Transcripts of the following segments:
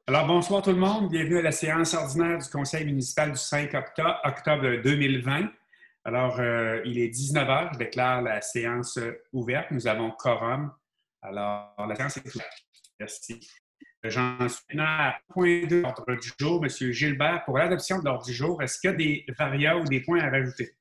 Alors, bonsoir tout le monde. Bienvenue à la séance ordinaire du Conseil municipal du 5 octobre 2020. Alors, il est 19 heures. Je déclare la séance ouverte. Nous avons quorum. Alors, la séance est ouverte. Merci. J'en suis maintenant à point 2 de l'ordre du jour. M. Gilbert, pour l'adoption de l'ordre du jour, est-ce qu'il y a des variables ou des points à rajouter?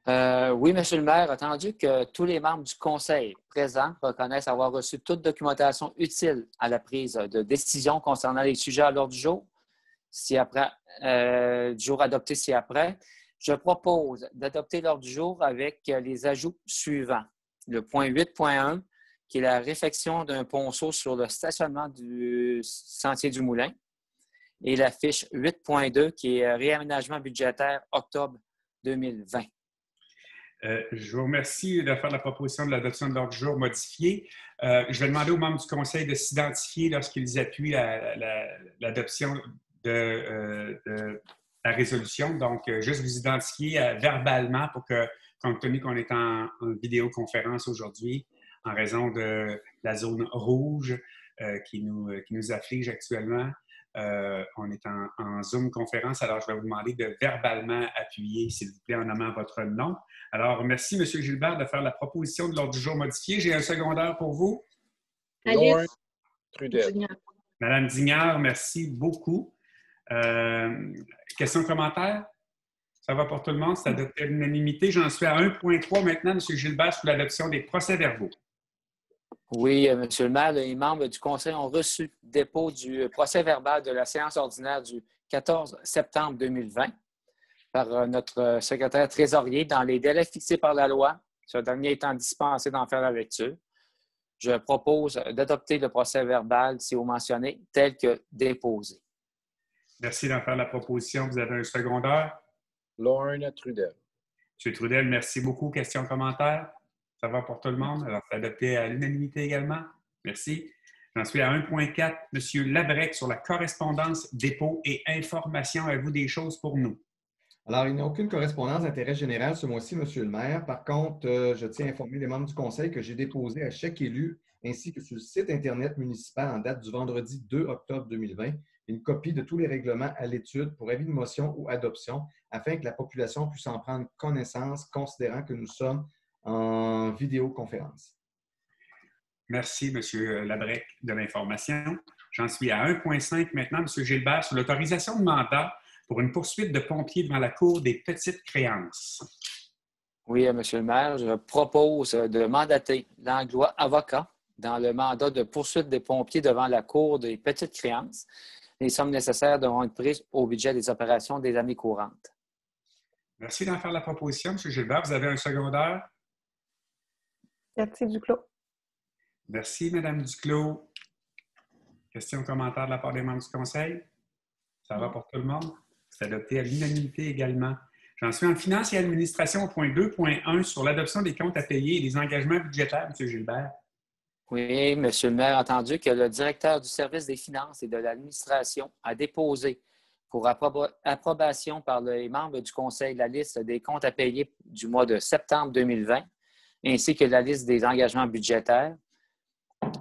Oui, M. le maire, attendu que tous les membres du Conseil présents reconnaissent avoir reçu toute documentation utile à la prise de décision concernant les sujets à l'ordre du jour, du jour adopté ci-après, je propose d'adopter l'ordre du jour avec les ajouts suivants. Le point 8.1, qui est la réfection d'un ponceau sur le stationnement du Sentier du Moulin, et la fiche 8.2, qui est réaménagement budgétaire octobre 2020. Je vous remercie de faire la proposition de l'adoption de l'ordre du jour modifié. Je vais demander aux membres du Conseil de s'identifier lorsqu'ils appuient l'adoption de la résolution. Donc, juste vous identifier verbalement pour que, compte tenu qu'on est en vidéoconférence aujourd'hui, en raison de la zone rouge qui nous afflige actuellement, on est en Zoom conférence, alors je vais vous demander de verbalement appuyer, s'il vous plaît, en nommant votre nom. Alors, merci, M. Gilbert, de faire la proposition de l'ordre du jour modifié. J'ai un secondaire pour vous. Alice Trudel. Madame Dignard, merci beaucoup. Questions, commentaires? Ça va pour tout le monde? C'est adopté à l'unanimité. J'en suis à 1.3 maintenant, M. Gilbert, sur l'adoption des procès-verbaux. Oui, M. le maire, les membres du Conseil ont reçu le dépôt du procès-verbal de la séance ordinaire du 14 septembre 2020 par notre secrétaire trésorier dans les délais fixés par la loi, ce dernier étant dispensé d'en faire la lecture. Je propose d'adopter le procès-verbal, si vous mentionnez, tel que déposé. Merci d'en faire la proposition. Vous avez un secondaire. Lorne Trudel. M. Trudel, merci beaucoup. Questions, commentaires? Ça va pour tout le monde? Alors, c'est adopté à l'unanimité également. Merci. J'en suis à 1.4. M. Labrec, sur la correspondance, dépôt et information. Avez-vous des choses pour nous? Alors, il n'y a aucune correspondance d'intérêt général ce mois-ci, M. le maire. Par contre, je tiens à informer les membres du Conseil que j'ai déposé à chaque élu ainsi que sur le site Internet municipal en date du vendredi 2 octobre 2020 une copie de tous les règlements à l'étude pour avis de motion ou adoption afin que la population puisse en prendre connaissance, considérant que nous sommes en vidéoconférence. Merci, M. Labrec, de l'information. J'en suis à 1.5 maintenant, M. Gilbert, sur l'autorisation de mandat pour une poursuite de pompiers devant la Cour des petites créances. Oui, M. le maire, je propose de mandater Langlois avocat dans le mandat de poursuite des pompiers devant la Cour des petites créances. Les sommes nécessaires devront être prises au budget des opérations des années courantes. Merci d'en faire la proposition, M. Gilbert. Vous avez un secondaire? Cathy Duclos. Merci, Mme Duclos. Questions, commentaires de la part des membres du Conseil? Ça va pour tout le monde? C'est adopté à l'unanimité également. J'en suis en finance et administration au point 2.1 sur l'adoption des comptes à payer et des engagements budgétaires, M. Gilbert. Oui, M. le maire, entendu que le directeur du service des finances et de l'administration a déposé pour approbation par les membres du Conseil la liste des comptes à payer du mois de septembre 2020 ainsi que la liste des engagements budgétaires.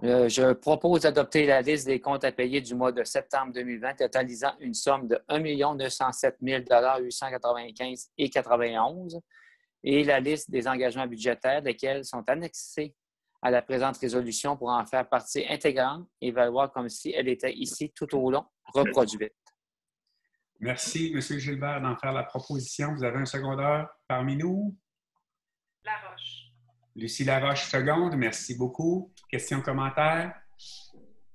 Je propose d'adopter la liste des comptes à payer du mois de septembre 2020 totalisant une somme de 1 907 895,91 et la liste des engagements budgétaires, lesquels sont annexés à la présente résolution pour en faire partie intégrante et valoir comme si elle était ici tout au long reproduite. Merci, M. Gilbert, d'en faire la proposition. Vous avez un secondaire parmi nous? Laroche. Lucie Laroche, seconde. Merci beaucoup. Questions, commentaires?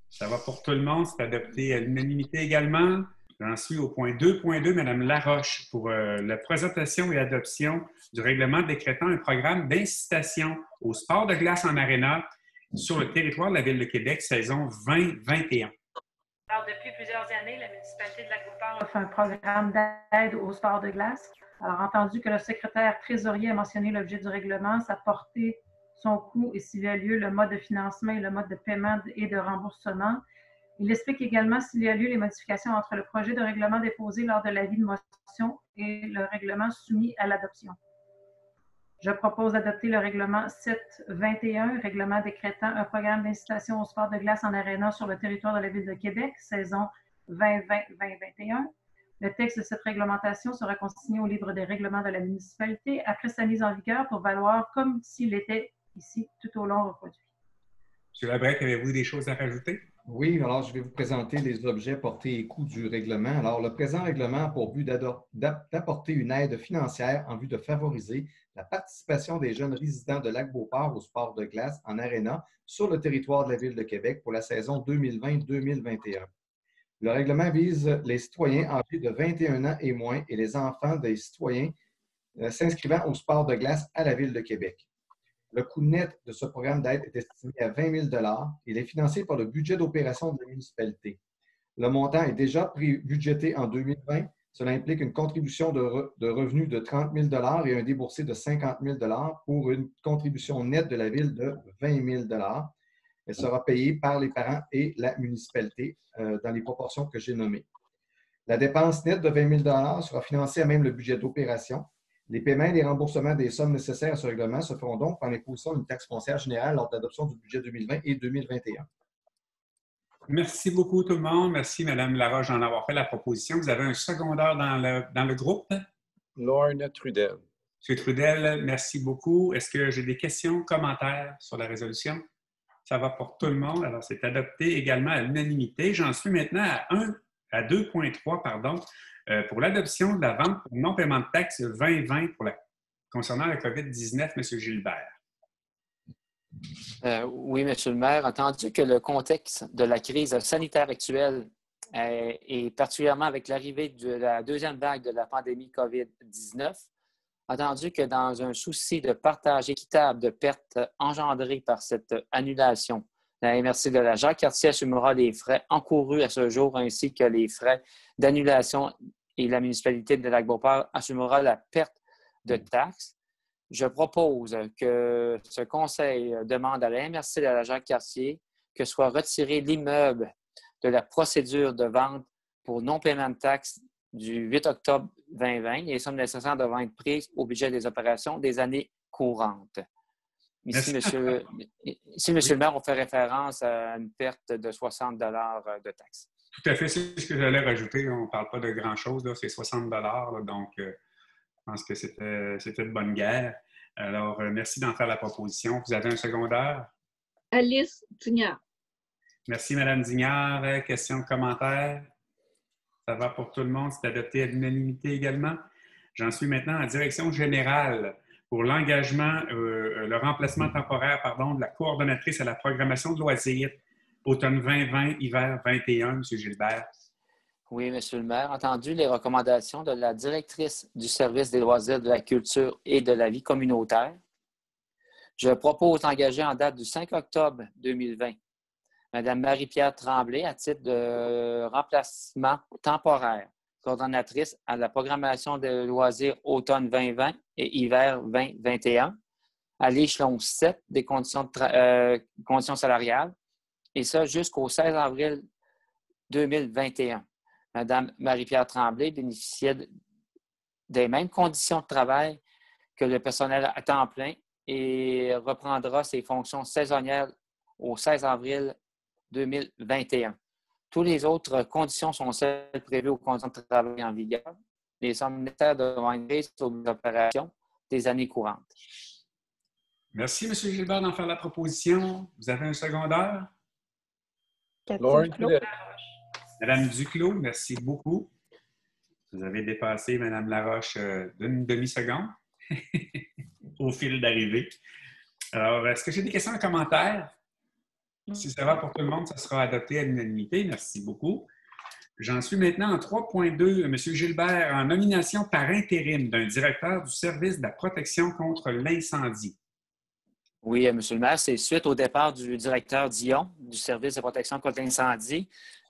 Ça va pour tout le monde. C'est adopté à l'unanimité également. J'en suis au point 2.2, Mme Laroche, pour la présentation et l'adoption du règlement décrétant un programme d'incitation au sport de glace en aréna sur le territoire de la Ville de Québec, saison 2021. Alors, depuis plusieurs années, la municipalité de Lac-Beauport a fait un programme d'aide au sport de glace. Alors, entendu que le secrétaire trésorier a mentionné l'objet du règlement, sa portée, son coût et s'il y a lieu, le mode de financement et le mode de paiement et de remboursement. Il explique également s'il y a lieu les modifications entre le projet de règlement déposé lors de l'avis de motion et le règlement soumis à l'adoption. Je propose d'adopter le règlement 721, règlement décrétant un programme d'incitation au sport de glace en aréna sur le territoire de la Ville de Québec, saison 2020-2021. Le texte de cette réglementation sera consigné au livre des règlements de la municipalité après sa mise en vigueur pour valoir comme s'il était ici tout au long reproduit. M. Labrec, avez-vous des choses à rajouter? Oui, alors je vais vous présenter les objets, portées et coûts du règlement. Alors, le présent règlement a pour but d'apporter une aide financière en vue de favoriser la participation des jeunes résidents de Lac-Beauport au sport de glace en aréna sur le territoire de la Ville de Québec pour la saison 2020-2021. Le règlement vise les citoyens âgés de 21 ans et moins et les enfants des citoyens s'inscrivant au sport de glace à la Ville de Québec. Le coût net de ce programme d'aide est estimé à 20 000 $. Il est financé par le budget d'opération de la municipalité. Le montant est déjà budgété en 2020. Cela implique une contribution de revenus de 30 000 $ et un déboursé de 50 000 $ pour une contribution nette de la Ville de 20 000 $. Elle sera payée par les parents et la municipalité dans les proportions que j'ai nommées. La dépense nette de 20 000 $ sera financée à même le budget d'opération. Les paiements et les remboursements des sommes nécessaires à ce règlement se feront donc par l'imposition d'une taxe foncière générale lors de l'adoption du budget 2020 et 2021. Merci beaucoup tout le monde. Merci Mme Laroche d'en avoir fait la proposition. Vous avez un secondaire dans le groupe. Lorne Trudel. M. Trudel, merci beaucoup. Est-ce que j'ai des questions, commentaires sur la résolution? Ça va pour tout le monde. Alors, c'est adopté également à l'unanimité. J'en suis maintenant à 2.3, pour l'adoption de la vente pour non-paiement de taxes 2020 concernant la COVID-19, M. Gilbert. Oui, M. le maire. Entendu que le contexte de la crise sanitaire actuelle et particulièrement avec l'arrivée de la deuxième vague de la pandémie COVID-19, entendu que dans un souci de partage équitable de pertes engendrées par cette annulation, la MRC de la Jacques-Cartier assumera les frais encourus à ce jour ainsi que les frais d'annulation et la municipalité de Lac-Beauport assumera la perte de taxes. Je propose que ce conseil demande à la MRC de la Jacques-Cartier que soit retiré l'immeuble de la procédure de vente pour non-paiement de taxes du 8 octobre 2020 et les sommes nécessaires devront être prises au budget des opérations des années courantes. Ici, monsieur le maire, on fait référence à une perte de 60 $ de taxes. Tout à fait, c'est ce que j'allais rajouter. On ne parle pas de grand-chose, c'est 60 $, donc je pense que c'était de bonne guerre. Alors, merci d'en faire la proposition. Vous avez un secondaire? Alice Dignard. Merci, Mme Dignard. Questions, commentaires? Ça va pour tout le monde. C'est adopté à l'unanimité également. J'en suis maintenant en direction générale pour l'engagement, le remplacement temporaire, de la coordonnatrice à la programmation de loisirs, automne 2020, hiver 21, M. Gilbert. Oui, M. le maire. Entendu les recommandations de la directrice du service des loisirs, de la culture et de la vie communautaire, je propose d'engager en date du 5 octobre 2020 Mme Marie-Pierre Tremblay à titre de remplacement temporaire, coordonnatrice à la programmation de loisirs automne 2020 et hiver 2021 à l'échelon 7 des conditions salariales, et ça jusqu'au 16 avril 2021. Mme Marie-Pierre Tremblay bénéficiait des mêmes conditions de travail que le personnel à temps plein et reprendra ses fonctions saisonnières au 16 avril 2021. Toutes les autres conditions sont celles prévues aux conditions de travail en vigueur. Les sommes nécessaires devront être prises aux opérations des années courantes. Merci, M. Gilbert, d'en faire la proposition. Vous avez un secondaire? Lorne Trudel. Madame Duclos, merci beaucoup. Vous avez dépassé Mme Laroche d'une demi-seconde au fil d'arrivée. Alors, est-ce que j'ai des questions et commentaires? Si ça va pour tout le monde, ça sera adopté à l'unanimité. Merci beaucoup. J'en suis maintenant en 3.2. M. Gilbert, en nomination par intérim d'un directeur du service de la protection contre l'incendie. Oui, M. le maire, c'est suite au départ du directeur Dion du service de protection contre l'incendie.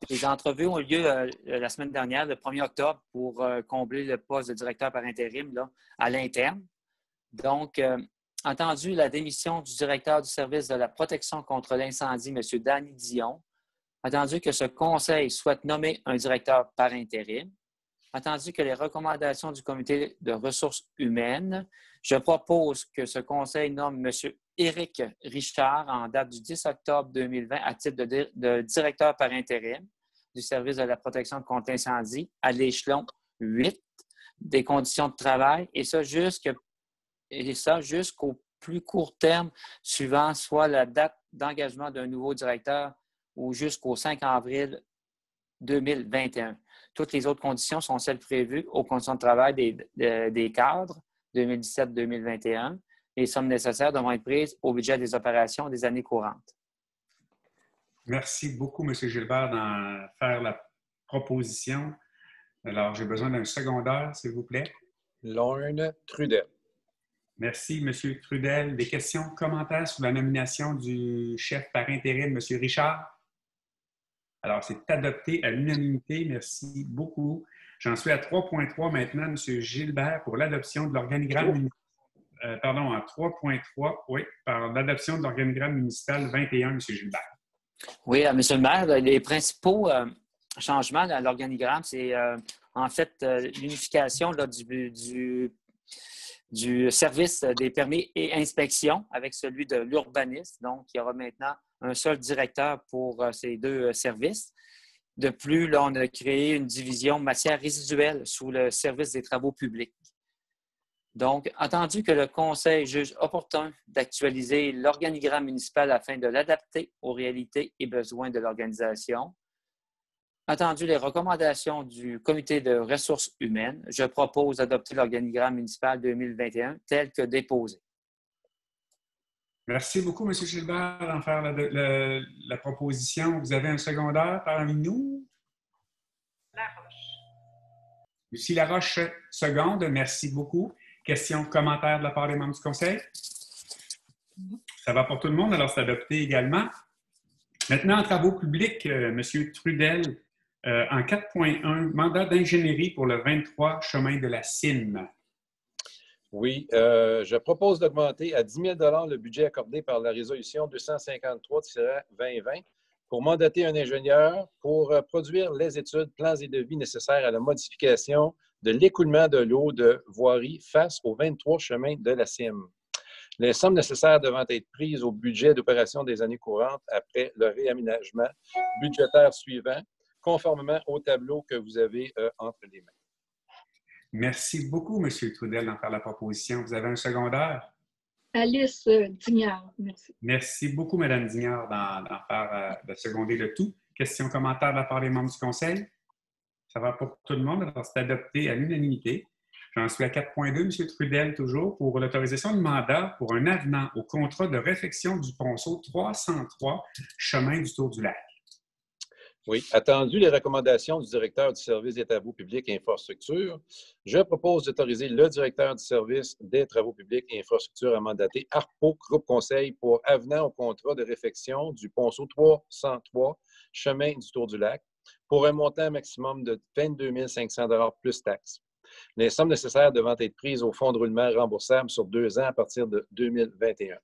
Les entrevues ont eu lieu la semaine dernière, le 1er octobre, pour combler le poste de directeur par intérim là, à l'interne. Donc, entendu la démission du directeur du service de la protection contre l'incendie, M. Danny Dion, entendu que ce conseil souhaite nommer un directeur par intérim, attendu que les recommandations du Comité de ressources humaines, je propose que ce conseil nomme M. Éric Richard en date du 10 octobre 2020 à titre de directeur par intérim du service de la protection contre l'incendie à l'échelon 8 des conditions de travail, et ça jusqu'au plus court terme suivant soit la date d'engagement d'un nouveau directeur ou jusqu'au 5 avril 2021. Toutes les autres conditions sont celles prévues aux conditions de travail des cadres 2017-2021. Les sommes nécessaires devront être prises au budget des opérations des années courantes. Merci beaucoup, M. Gilbert, d'en faire la proposition. Alors, j'ai besoin d'un secondaire, s'il vous plaît. Lorne Trudel. Merci, M. Trudel. Des questions, commentaires sur la nomination du chef par intérim, M. Richard? Alors, c'est adopté à l'unanimité. Merci beaucoup. J'en suis à 3.3 maintenant, M. Gilbert, pour l'adoption de l'organigramme en 3.3, oui, par l'adoption de l'organigramme municipal 21, M. Gilbert. Oui, M. le maire, les principaux changements à l'organigramme, c'est en fait l'unification du service des permis et inspections avec celui de l'urbanisme. Donc, il y aura maintenant un seul directeur pour ces deux services. De plus, là, on a créé une division matière résiduelle sous le service des travaux publics. Donc, entendu que le Conseil juge opportun d'actualiser l'organigramme municipal afin de l'adapter aux réalités et besoins de l'organisation, entendu les recommandations du Comité de ressources humaines, je propose d'adopter l'organigramme municipal 2021 tel que déposé. Merci beaucoup, M. Gilbert, d'en faire la proposition. Vous avez un secondaire parmi nous? Laroche. Lucie Laroche, seconde. Merci beaucoup. Questions, commentaires de la part des membres du Conseil? Ça va pour tout le monde, alors c'est adopté également. Maintenant, en travaux publics, M. Trudel, en 4.1, mandat d'ingénierie pour le 23 chemin de la Cime. Oui, je propose d'augmenter à 10 000 $ le budget accordé par la résolution 253-2020 pour mandater un ingénieur pour produire les études, plans et devis nécessaires à la modification de l'écoulement de l'eau de voirie face au 23 chemin de la Cime. Les sommes nécessaires devant être prises au budget d'opération des années courantes après le réaménagement budgétaire suivant, conformément au tableau que vous avez entre les mains. Merci beaucoup, M. Trudel, d'en faire la proposition. Vous avez un secondaire? Alice Dignard, merci. Merci beaucoup, Mme Dignard, d'en faire, de seconder le tout. Questions, commentaires de la part des membres du Conseil? Ça va pour tout le monde, alors c'est adopté à l'unanimité. J'en suis à 4.2, M. Trudel, toujours, pour l'autorisation de mandat pour un avenant au contrat de réfection du ponceau 303, chemin du Tour du Lac. Oui, attendu les recommandations du directeur du service des travaux publics et infrastructures, je propose d'autoriser le directeur du service des travaux publics et infrastructures à mandater ARPO Groupe Conseil pour avenant au contrat de réfection du ponceau 303, chemin du Tour du Lac, pour un montant maximum de 22 500 $ plus taxes. Les sommes nécessaires devant être prises au fonds de roulement remboursable sur 2 ans à partir de 2021.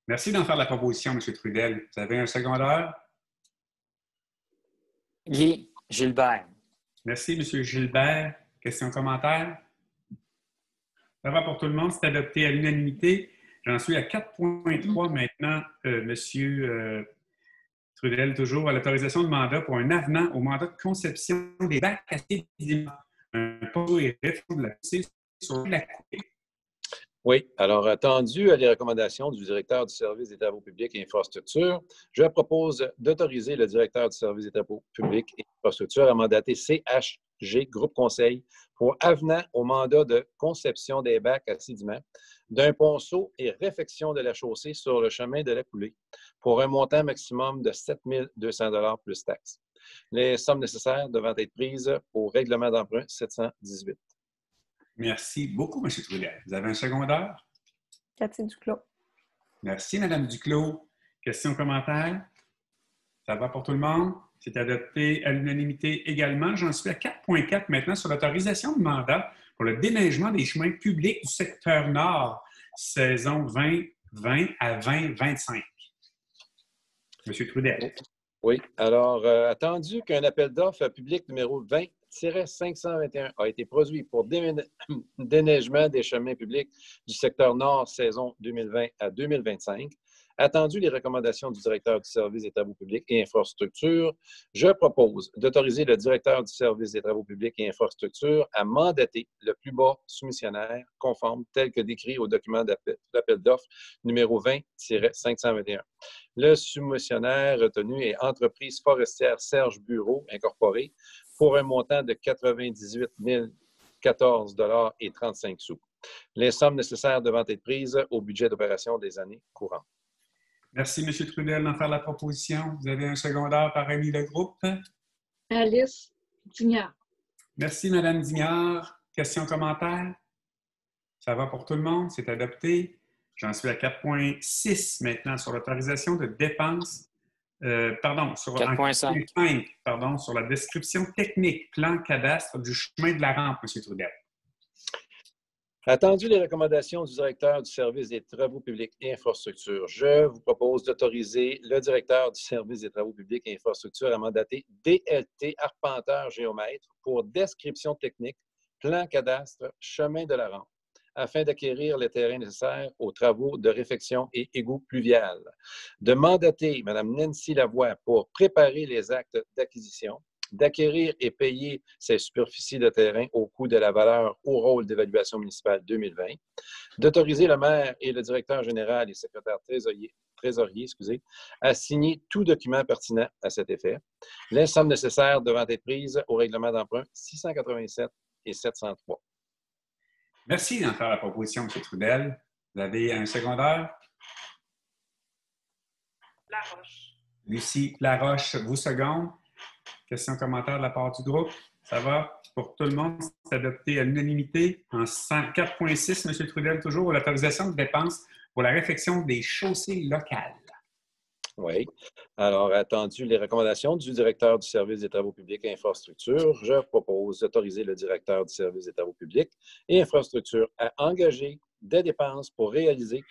Merci d'en faire la proposition, M. Trudel. Vous avez un secondaire? Guy Gilbert. Merci, M. Gilbert. Questions, commentaires? Ça va pour tout le monde, c'est adopté à l'unanimité. J'en suis à 4.3 maintenant, M. Trudel, toujours, à l'autorisation de mandat pour un avenant au mandat de conception des bacs à sédiments. Un poteau et réforme de la poussée sur la coupée. Oui, alors attendu à les recommandations du directeur du service des travaux publics et infrastructures, je propose d'autoriser le directeur du service des travaux publics et infrastructures à mandater CHG Groupe Conseil pour avenant au mandat de conception des bacs à sédiments d'un ponceau et réfection de la chaussée sur le chemin de la coulée pour un montant maximum de 7 200 $ plus taxes. Les sommes nécessaires devant être prises au règlement d'emprunt 718. Merci beaucoup, M. Trudel. Vous avez un secondaire? Cathy Duclos. Merci, Mme Duclos. Questions, commentaires? Ça va pour tout le monde? C'est adopté à l'unanimité également. J'en suis à 4.4 maintenant sur l'autorisation de mandat pour le déneigement des chemins publics du secteur nord, saison 2020 à 2025. M. Trudel. Oui, alors attendu qu'un appel d'offres public numéro 521 a été produit pour déneigement des chemins publics du secteur nord saison 2020 à 2025. Attendu les recommandations du directeur du service des travaux publics et infrastructures, je propose d'autoriser le directeur du service des travaux publics et infrastructures à mandater le plus bas soumissionnaire conforme tel que décrit au document d'appel d'offres numéro 20-521. Le soumissionnaire retenu est Entreprise forestière Serge Bureau, incorporée, pour un montant de 98 014,35 $. Les sommes nécessaires devant être prises au budget d'opération des années courantes. Merci, M. Trudel, d'en faire la proposition. Vous avez un secondaire par ami de groupe. Alice Dignard. Merci, Mme Dignard. Questions, commentaires? Ça va pour tout le monde? C'est adopté. J'en suis à 4.6 maintenant sur l'autorisation de dépenses. Sur 4.5. Pardon, sur la description technique, plan cadastre du chemin de la rampe, M. Trudel. Attendu les recommandations du directeur du service des travaux publics et infrastructures, je vous propose d'autoriser le directeur du service des travaux publics et infrastructures à mandater DLT Arpenteur Géomètre pour description technique, plan cadastre, chemin de la rampe, afin d'acquérir les terrains nécessaires aux travaux de réfection et égouts pluvial. De mandater Mme Nancy Lavoie pour préparer les actes d'acquisition, d'acquérir et payer ces superficies de terrain au coût de la valeur au rôle d'évaluation municipale 2020, d'autoriser le maire et le directeur général et secrétaire trésorier à signer tout document pertinent à cet effet, les sommes nécessaires devant être prises au règlement d'emprunt 687 et 703. Merci d'en faire la proposition, M. Trudel. Vous avez un secondaire? Laroche. Lucie Laroche, vous seconde. Questions, commentaires de la part du groupe? Ça va? Pour tout le monde, c'est adopté à l'unanimité. En 4.6, M. Trudel, toujours, l'autorisation de dépenses pour la réfection des chaussées locales. Oui. Alors, attendu les recommandations du directeur du service des travaux publics et infrastructures, je propose d'autoriser le directeur du service des travaux publics et infrastructures à engager des dépenses pour réaliser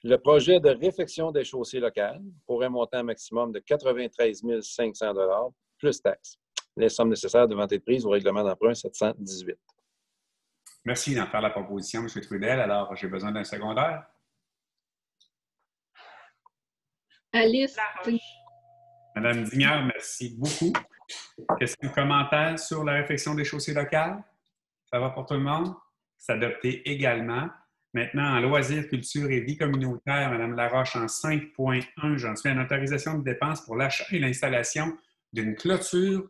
le projet de réfection des chaussées locales pour un montant maximum de 93 500 $ plus taxes. Les sommes nécessaires devant être prises au règlement d'emprunt 718. Merci d'en faire la proposition, M. Trudel. Alors, j'ai besoin d'un secondaire. Alice Laroche. Madame Dignard, merci beaucoup. Questions, commentaires sur la réfection des chaussées locales? Ça va pour tout le monde? C'est adopté également. Maintenant, en loisirs, culture et vie communautaire, Mme Laroche, en 5.1, j'en suis à une autorisation de dépenses pour l'achat et l'installation d'une clôture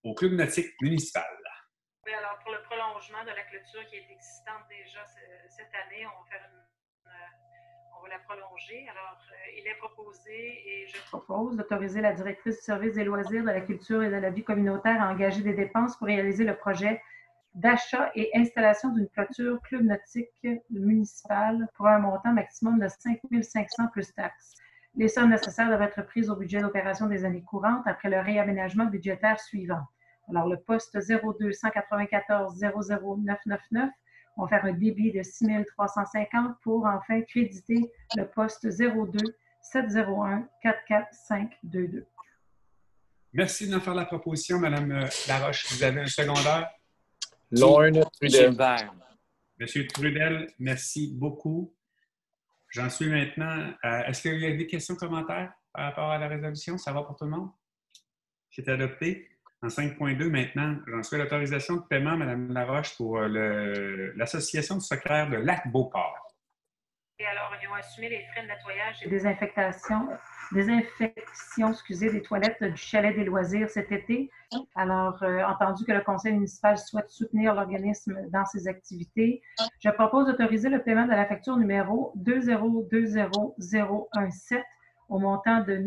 au club nautique municipal. Oui, alors pour le prolongement de la clôture qui est existante déjà cette année, on va la prolonger. Alors, il est proposé et je propose d'autoriser la directrice du service des loisirs, de la culture et de la vie communautaire à engager des dépenses pour réaliser le projet d'achat et installation d'une clôture club nautique municipal pour un montant maximum de 5 500 plus taxes. Les sommes nécessaires doivent être prises au budget d'opération des années courantes après le réaménagement budgétaire suivant. Alors, le poste 02 194 00 999, on va faire un débit de 6 350 pour enfin créditer le poste 02 701 44522. Merci d'en faire la proposition, Mme Laroche. Vous avez un secondaire? Lorne Trudel. Monsieur Trudel, merci beaucoup. J'en suis maintenant à... Est-ce qu'il y a des questions, commentaires par rapport à la résolution? Ça va pour tout le monde? C'est adopté. En 5.2, maintenant, j'en suis à l'autorisation de paiement, Mme Laroche, pour l'Association du soccer de Lac-Beauport. Et alors, ils ont assumé les frais de nettoyage et désinfection des toilettes du chalet des loisirs cet été. Alors, entendu que le conseil municipal souhaite soutenir l'organisme dans ses activités, je propose d'autoriser le paiement de la facture numéro 2020017 au montant de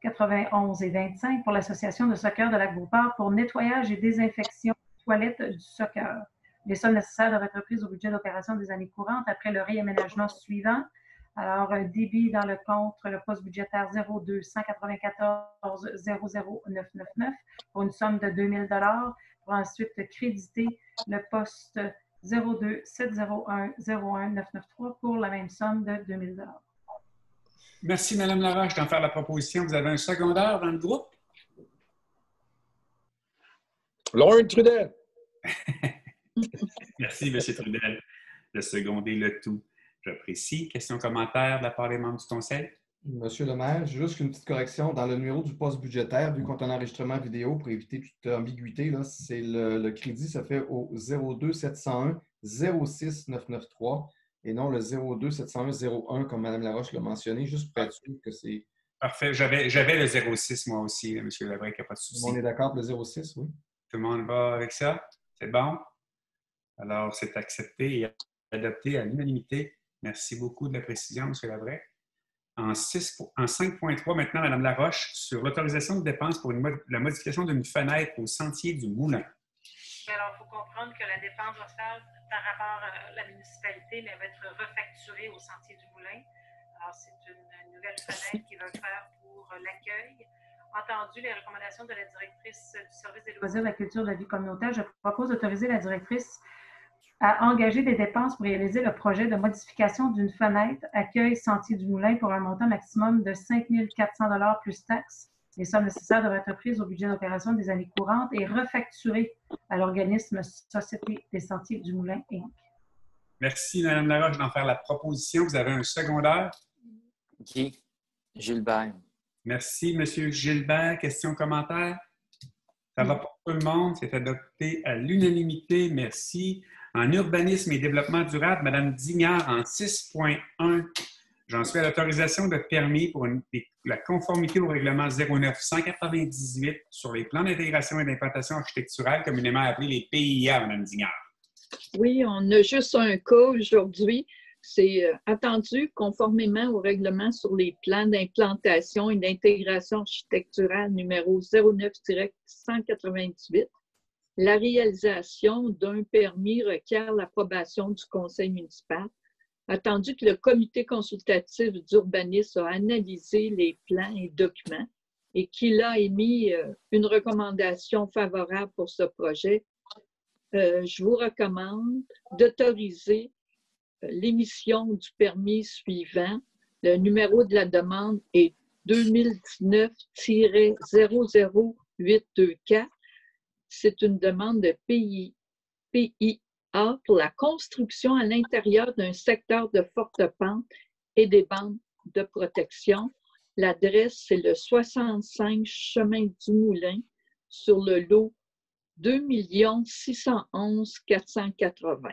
1891,25 pour l'Association de soccer de Lac-Beauport pour nettoyage et désinfection des toilettes du soccer. Les sommes nécessaires doivent être prises au budget d'opération des années courantes après le réaménagement suivant. Alors, un débit dans le compte, le poste budgétaire 02 194 00 999 pour une somme de 2 000 $ pour ensuite créditer le poste 02 701 01 993 pour la même somme de 2 000 $. Merci, Mme Laroche, d'en faire la proposition. Vous avez un secondaire dans le groupe? Lauren Trudel. Merci, M. Trudel, de seconder le tout. J'apprécie. Questions, commentaires de la part des membres du Conseil? Monsieur le maire, juste une petite correction. Dans le numéro du poste budgétaire, vu qu'on est en enregistrement vidéo, pour éviter toute ambiguïté, là, c'est le crédit se fait au 02 701 06 993 et non le 02 701 01 comme Mme Laroche l'a mentionné, juste pour être sûr que c'est... Parfait. J'avais le 06 moi aussi, M. Labrec, il n'y a pas de souci. On est d'accord pour le 06, oui? Tout le monde va avec ça? C'est bon? Alors, c'est accepté et adopté à l'unanimité. Merci beaucoup de la précision, M. Labrec. En 5.3, maintenant, Mme Laroche, sur l'autorisation de dépenses pour la modification d'une fenêtre au sentier du Moulin. Alors, il faut comprendre que la dépense va se faire par rapport à la municipalité, mais elle va être refacturée au sentier du Moulin. Alors, c'est une nouvelle fenêtre qu'ils veulent faire pour l'accueil. Entendu les recommandations de la directrice du service des loisirs, de la culture, de la vie communautaire, je propose d'autoriser la directrice à engager des dépenses pour réaliser le projet de modification d'une fenêtre accueil Sentier du Moulin pour un montant maximum de 5 400 $ plus taxes. Les sommes nécessaires devraient être prises au budget d'opération des années courantes et refacturées à l'organisme Société des Sentiers du Moulin, Inc. Merci, Mme Laroche, d'en faire la proposition. Vous avez un secondaire. Guy Gilbert. Merci, M. Gilbert. Questions, commentaires? Ça va pour tout le monde. C'est adopté à l'unanimité. Merci. En urbanisme et développement durable, Mme Dignard, en 6.1, j'en suis à l'autorisation de permis pour la conformité au règlement 09-198 sur les plans d'intégration et d'implantation architecturale, communément appelés les PIA, Mme Dignard. Oui, on a juste un cas aujourd'hui. C'est attendu conformément au règlement sur les plans d'implantation et d'intégration architecturale numéro 09-198. La réalisation d'un permis requiert l'approbation du conseil municipal. Attendu que le comité consultatif d'urbanisme a analysé les plans et documents et qu'il a émis une recommandation favorable pour ce projet, je vous recommande d'autoriser l'émission du permis suivant. Le numéro de la demande est 2019-00824. C'est une demande de PIA pour la construction à l'intérieur d'un secteur de forte pente et des bandes de protection. L'adresse, c'est le 65 chemin du Moulin sur le lot 2 611 480.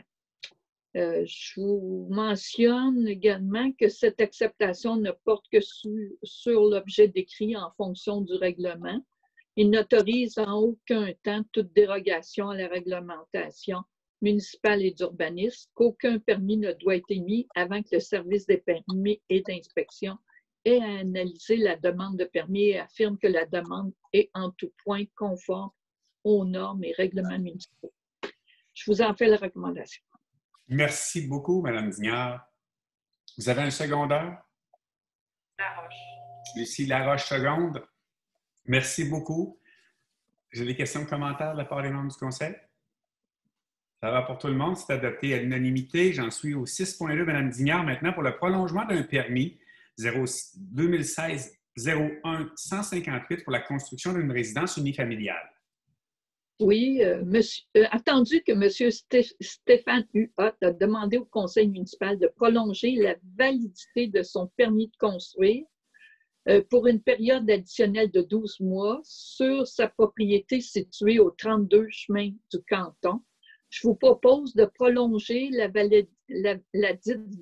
Je vous mentionne également que cette acceptation ne porte que sur l'objet décrit en fonction du règlement. Il n'autorise en aucun temps toute dérogation à la réglementation municipale et d'urbanisme, qu'aucun permis ne doit être émis avant que le service des permis et d'inspection ait à analyser la demande de permis et affirme que la demande est en tout point conforme aux normes et règlements municipaux. Je vous en fais la recommandation. Merci beaucoup, Mme Dignard. Vous avez un secondaire? Laroche. Lucie Laroche, seconde. Merci beaucoup. J'ai des questions, commentaires de la part des membres du Conseil? Ça va pour tout le monde. C'est adopté à l'unanimité. J'en suis au 6.2, Mme Dignard, maintenant pour le prolongement d'un permis 2016-01-158 pour la construction d'une résidence unifamiliale. Oui, attendu que M. Stéphane Huot a demandé au conseil municipal de prolonger la validité de son permis de construire pour une période additionnelle de 12 mois sur sa propriété située au 32 chemin du canton. Je vous propose de prolonger la dite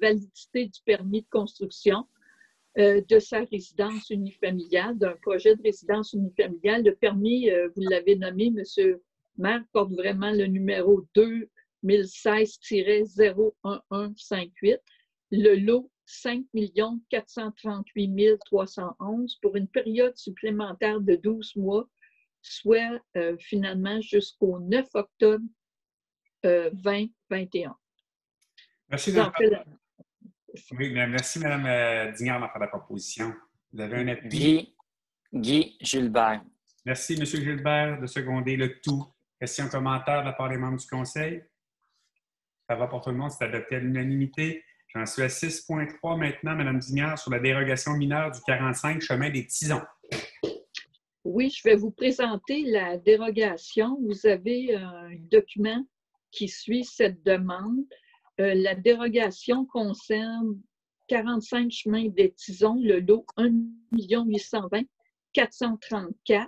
validité du permis de construction de sa résidence unifamiliale, d'un projet de résidence unifamiliale. Le permis, vous l'avez nommé, M. Maire, porte vraiment le numéro 2016-01158, le lot 5 438 311 pour une période supplémentaire de 12 mois, soit finalement jusqu'au 9 octobre 2021. Merci, oui, merci, Mme Dignard, d'en faire la proposition. Vous avez un appui? Guy Gilbert. Merci, M. Gilbert, de seconder le tout. Questions, commentaires de la part des membres du Conseil? Ça va pour tout le monde, c'est adopté à l'unanimité. J'en suis à 6.3 maintenant, Mme Dignard, sur la dérogation mineure du 45 chemin des Tisons. Oui, je vais vous présenter la dérogation. Vous avez un document qui suit cette demande. La dérogation concerne 45 chemins des Tisons, le lot 1 820 434.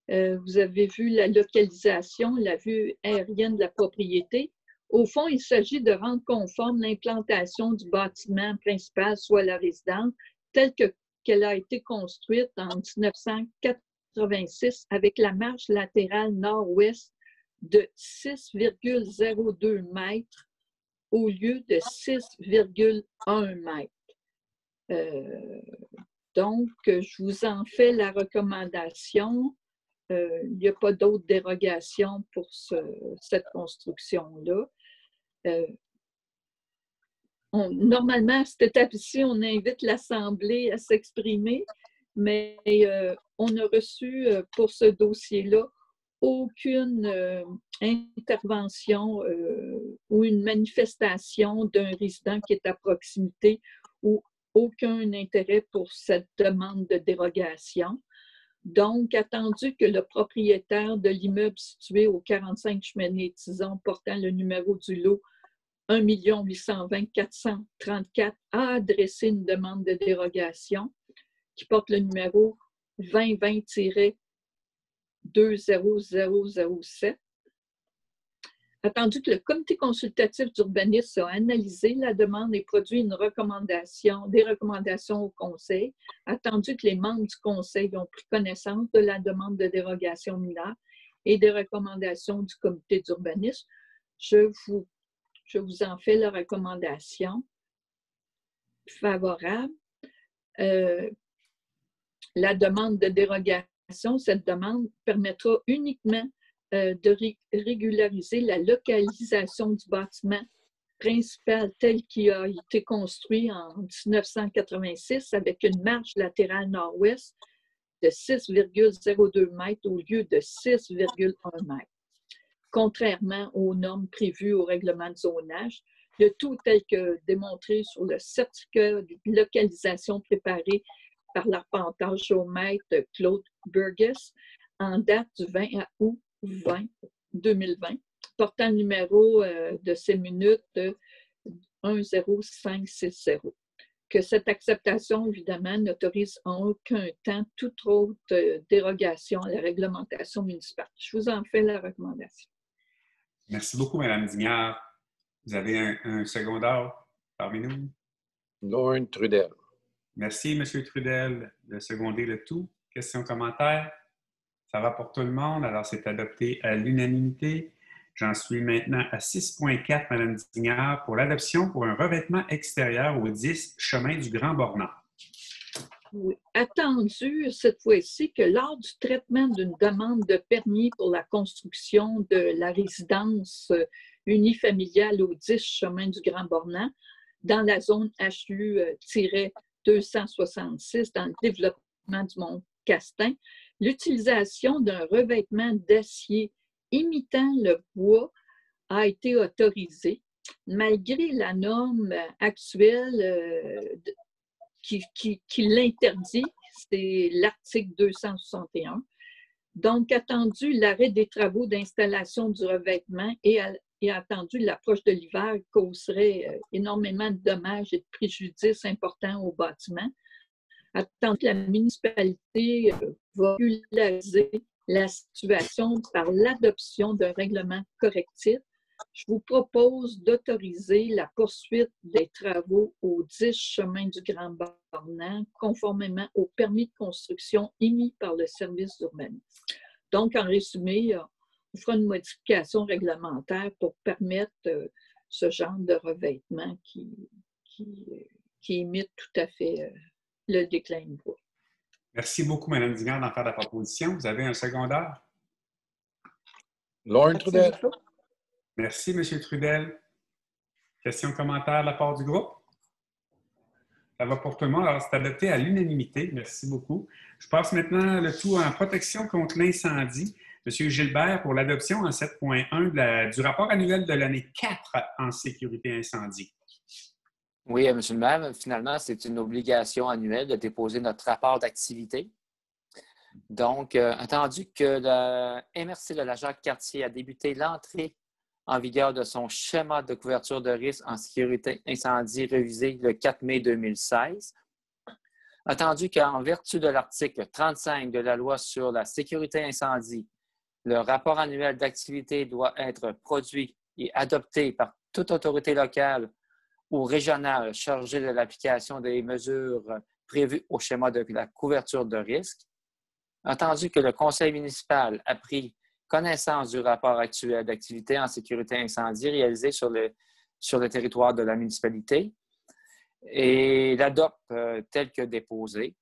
Vous avez vu la localisation, la vue aérienne de la propriété. Au fond, il s'agit de rendre conforme l'implantation du bâtiment principal, soit la résidence, telle qu'elle a été construite en 1986 avec la marge latérale nord-ouest de 6,02 mètres au lieu de 6,1 mètres. Donc, je vous en fais la recommandation. Il n'y a pas d'autres dérogations pour cette construction-là. Normalement, à cette étape-ci, on invite l'Assemblée à s'exprimer, mais on a reçu pour ce dossier-là aucune intervention ou une manifestation d'un résident qui est à proximité ou aucun intérêt pour cette demande de dérogation. Donc, attendu que le propriétaire de l'immeuble situé au 45 chemin des Tisons portant le numéro du lot 1 820 434 a adressé une demande de dérogation qui porte le numéro 2020-20007. Attendu que le comité consultatif d'urbanisme a analysé la demande et produit des recommandations au conseil, attendu que les membres du conseil ont pris connaissance de la demande de dérogation mineure et des recommandations du comité d'urbanisme, je vous en fais la recommandation favorable. La demande de dérogation, cette demande permettra uniquement de régulariser la localisation du bâtiment principal tel qu'il a été construit en 1986 avec une marge latérale nord-ouest de 6,02 mètres au lieu de 6,1 mètres, contrairement aux normes prévues au règlement de zonage, le tout tel que démontré sur le certificat de localisation préparé par l'arpenteur géomètre Claude Burgess en date du 20 août 2020, portant le numéro de ces minutes 10560. Que cette acceptation, évidemment, n'autorise en aucun temps toute autre dérogation à la réglementation municipale. Je vous en fais la recommandation. Merci beaucoup, Mme Dignard. Vous avez un secondaire parmi nous? Lorne Trudel. Merci, M. Trudel, de seconder le tout. Questions, commentaires? Ça va pour tout le monde, alors c'est adopté à l'unanimité. J'en suis maintenant à 6.4, Mme Dignard, pour l'adoption pour un revêtement extérieur au 10 chemin du Grand Bornand. Oui. Attendu cette fois-ci que lors du traitement d'une demande de permis pour la construction de la résidence unifamiliale au 10 chemin du Grand Bornand, dans la zone HU-266, dans le développement du Mont-Castin, l'utilisation d'un revêtement d'acier imitant le bois a été autorisée, malgré la norme actuelle qui l'interdit, c'est l'article 261. Donc, attendu l'arrêt des travaux d'installation du revêtement et attendu l'approche de l'hiver causerait énormément de dommages et de préjudices importants au bâtiment, attendu que la municipalité va régulariser la situation par l'adoption d'un règlement correctif, je vous propose d'autoriser la poursuite des travaux au 10 chemin du Grand Bornand, conformément au permis de construction émis par le service d'urbanisme. Donc, en résumé, on fera une modification réglementaire pour permettre ce genre de revêtement qui imite tout à fait le déclin de bois. Merci beaucoup, Mme Dignard, d'en faire la proposition. Vous avez un secondaire? Lorne Trudel. Merci, M. Trudel. Questions, commentaires de la part du groupe? Ça va pour tout le monde. Alors, c'est adopté à l'unanimité. Merci beaucoup. Je passe maintenant le tout en protection contre l'incendie. M. Gilbert, pour l'adoption en 7.1 du rapport annuel de l'année 4 en sécurité incendie. Oui, M. le maire, finalement, c'est une obligation annuelle de déposer notre rapport d'activité. Donc, attendu que la MRC de la Jacques-Cartier a débuté l'entrée en vigueur de son schéma de couverture de risque en sécurité incendie révisé le 4 mai 2016, attendu qu'en vertu de l'article 35 de la loi sur la sécurité incendie, le rapport annuel d'activité doit être produit et adopté par toute autorité locale ou régionale chargée de l'application des mesures prévues au schéma de la couverture de risque. Entendu que le conseil municipal a pris connaissance du rapport actuel d'activité en sécurité incendie réalisé sur le territoire de la municipalité et l'adopte tel que déposé,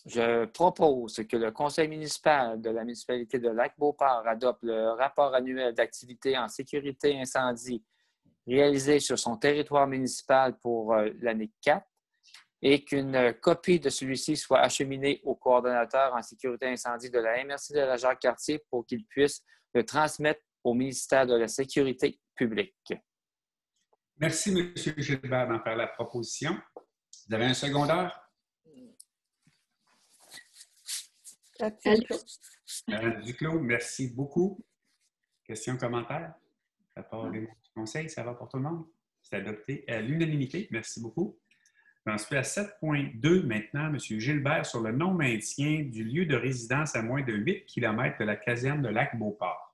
je propose que le conseil municipal de la municipalité de Lac-Beauport adopte le rapport annuel d'activité en sécurité incendie réalisé sur son territoire municipal pour l'année 4 et qu'une copie de celui-ci soit acheminée au coordonnateur en sécurité incendie de la MRC de la Jacques-Cartier pour qu'il puisse le transmettre au ministère de la Sécurité publique. Merci, M. Gilbert, d'en faire la proposition. Vous avez un secondaire? Madame Duclos, merci beaucoup. Questions, commentaires? À part les mots du conseil, ça va pour tout le monde? C'est adopté à l'unanimité. Merci beaucoup. J'en suis à 7.2 maintenant, M. Gilbert, sur le non-maintien du lieu de résidence à moins de 8 km de la caserne de Lac-Beauport.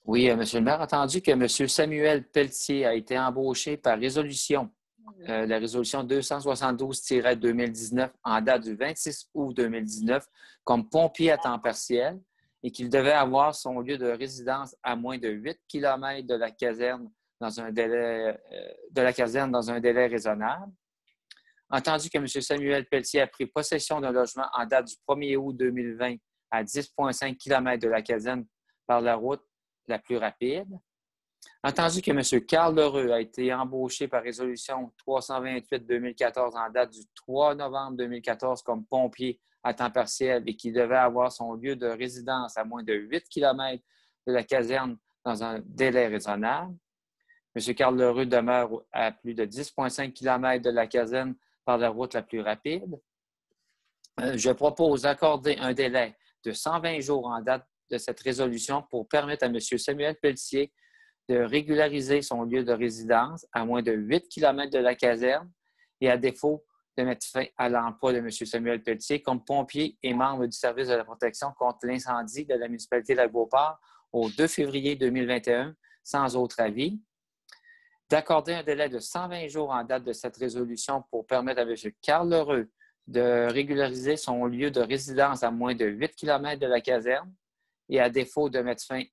Oui, M. le maire, entendu que M. Samuel Pelletier a été embauché par résolution, la résolution 272-2019 en date du 26 août 2019 comme pompier à temps partiel et qu'il devait avoir son lieu de résidence à moins de 8 km de la caserne dans un délai raisonnable. Entendu que M. Samuel Pelletier a pris possession d'un logement en date du 1er août 2020 à 10,5 km de la caserne par la route la plus rapide. Entendu que M. Carl Lheureux a été embauché par résolution 328-2014 en date du 3 novembre 2014 comme pompier à temps partiel et qu'il devait avoir son lieu de résidence à moins de 8 km de la caserne dans un délai raisonnable. M. Carl Lheureux demeure à plus de 10,5 km de la caserne par la route la plus rapide. Je propose d'accorder un délai de 120 jours en date de cette résolution pour permettre à M. Samuel Pelletier de régulariser son lieu de résidence à moins de 8 km de la caserne et à défaut de mettre fin à l'emploi de M. Samuel Pelletier comme pompier et membre du service de la protection contre l'incendie de la municipalité de Lac-Beauport au 2 février 2021 sans autre avis. D'accorder un délai de 120 jours en date de cette résolution pour permettre à M. Carl Lheureux de régulariser son lieu de résidence à moins de 8 km de la caserne et à défaut de mettre fin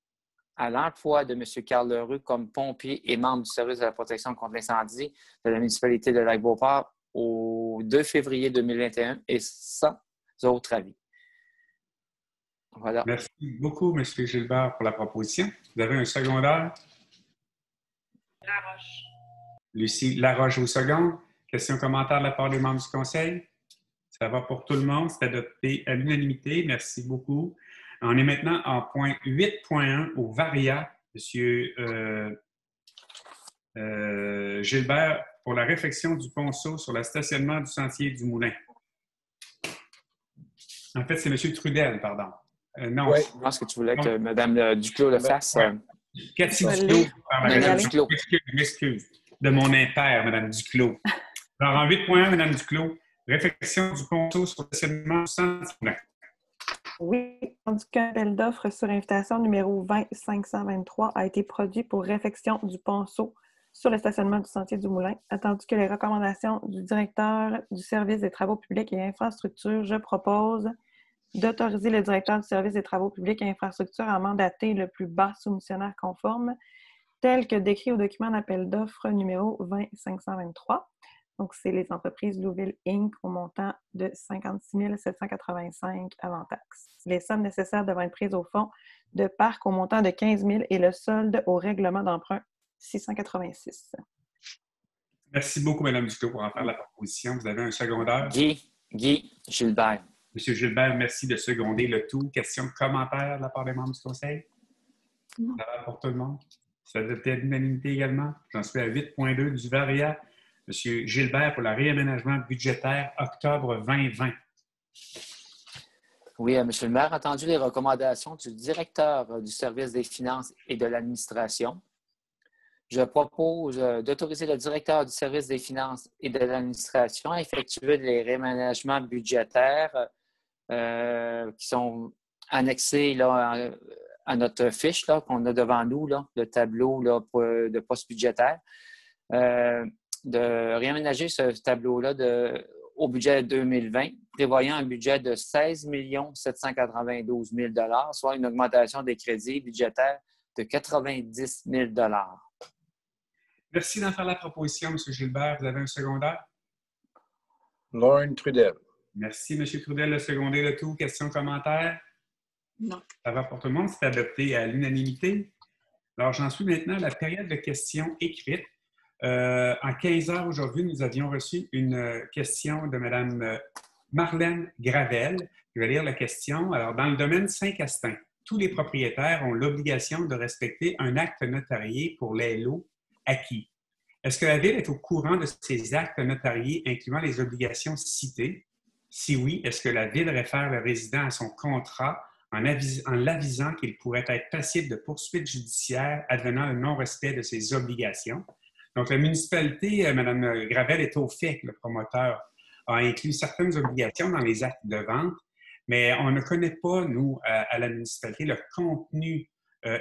à l'emploi de M. Carl Lheureux comme pompier et membre du service de la protection contre l'incendie de la municipalité de Lac-Beauport au 2 février 2021 et sans autre avis. Voilà. Merci beaucoup, M. Gilbert, pour la proposition. Vous avez un secondaire? Laroche. Lucie Laroche au second. Questions, commentaires de la part des membres du conseil? Ça va pour tout le monde. C'est adopté à l'unanimité. Merci beaucoup. On est maintenant en point 8.1 au VARIA, M. Gilbert, pour la réfection du ponceau sur le stationnement du sentier du Moulin. En fait, c'est M. Trudel, pardon. Non. Oui. Je pense que tu voulais que Mme Duclos le fasse. Cathy Duclos. Mme Duclos. M'excuse. De mon impère, Mme Duclos. Alors, en 8.1, Mme Duclos, réfection du ponceau sur le stationnement du sentier du Moulin. Oui, tandis qu'un appel d'offres sur invitation numéro 20-523 a été produit pour réfection du ponceau sur le stationnement du sentier du Moulin. Attendu que les recommandations du directeur du service des travaux publics et infrastructures, je propose d'autoriser le directeur du service des travaux publics et infrastructures à mandater le plus bas soumissionnaire conforme, tel que décrit au document d'appel d'offres numéro 20-523. Donc, c'est les entreprises Louville Inc. au montant de 56 785 avant taxes. Les sommes nécessaires devront être prises au fonds de parc au montant de 15 000 et le solde au règlement d'emprunt 686. Merci beaucoup, Mme Duclos, pour en faire la proposition. Vous avez un secondaire? Guy Gilbert. Monsieur Gilbert, merci de seconder le tout. Questions, commentaires de la part des membres du conseil? Ça va pour tout le monde? Ça doit être l'unanimité également. J'en suis à 8.2 du VARIA. Monsieur Gilbert, pour le réaménagement budgétaire octobre 2020. Oui, Monsieur le maire, entendu les recommandations du directeur du service des finances et de l'administration, je propose d'autoriser le directeur du service des finances et de l'administration à effectuer les réaménagements budgétaires qui sont annexés là, à notre fiche qu'on a devant nous, là, le tableau là, de poste budgétaire, de réaménager ce tableau-là au budget 2020, prévoyant un budget de 16 792 000 $, soit une augmentation des crédits budgétaires de 90 000 $. Merci d'en faire la proposition, M. Gilbert. Vous avez un secondaire? Lauren Trudel. Merci, M. Trudel, le secondé de tout. Questions, commentaires? Non. Ça va pour tout le monde. C'est adopté à l'unanimité. Alors, j'en suis maintenant à la période de questions écrites. En 15 heures aujourd'hui, nous avions reçu une question de Mme Marlène Gravel. Je vais lire la question. Alors, dans le domaine Saint-Castin, tous les propriétaires ont l'obligation de respecter un acte notarié pour les lots acquis. Est-ce que la Ville est au courant de ces actes notariés incluant les obligations citées? Si oui, est-ce que la Ville réfère le résident à son contrat en l'avisant qu'il pourrait être passible de poursuites judiciaires advenant le non-respect de ses obligations? Donc, la municipalité, Mme Gravel, est au fait que le promoteur a inclus certaines obligations dans les actes de vente, mais on ne connaît pas, nous, à la municipalité, le contenu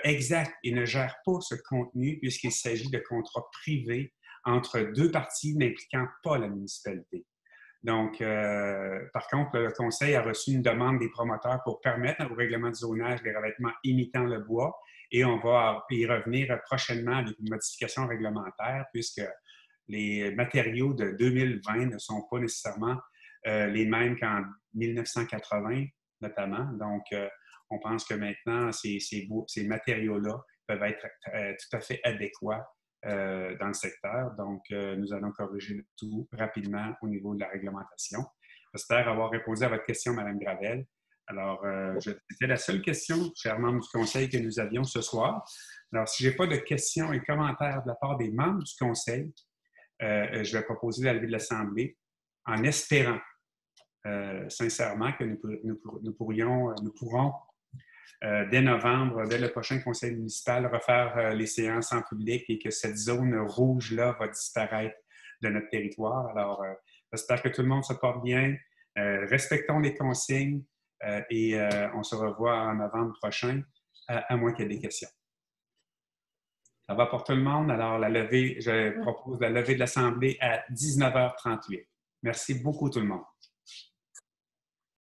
exact et ne gère pas ce contenu puisqu'il s'agit de contrats privés entre deux parties n'impliquant pas la municipalité. Donc, par contre, le Conseil a reçu une demande des promoteurs pour permettre au règlement de zonage des revêtements imitant le bois et on va y revenir prochainement avec une modification réglementaire puisque les matériaux de 2020 ne sont pas nécessairement les mêmes qu'en 1980 notamment. Donc, on pense que maintenant, ces matériaux-là peuvent être tout à fait adéquats dans le secteur. Donc, nous allons corriger le tout rapidement au niveau de la réglementation. J'espère avoir répondu à votre question, Mme Gravel. Alors, c'était la seule question, chers membres du Conseil, que nous avions ce soir. Alors, si je n'ai pas de questions et commentaires de la part des membres du Conseil, je vais proposer la levée de l'Assemblée en espérant sincèrement que nous pourrons dès novembre, dès le prochain conseil municipal, refaire les séances en public et que cette zone rouge-là va disparaître de notre territoire. Alors, j'espère que tout le monde se porte bien. Respectons les consignes et on se revoit en novembre prochain, à moins qu'il y ait des questions. Ça va pour tout le monde. Alors, je propose la levée de l'Assemblée à 19h38. Merci beaucoup tout le monde.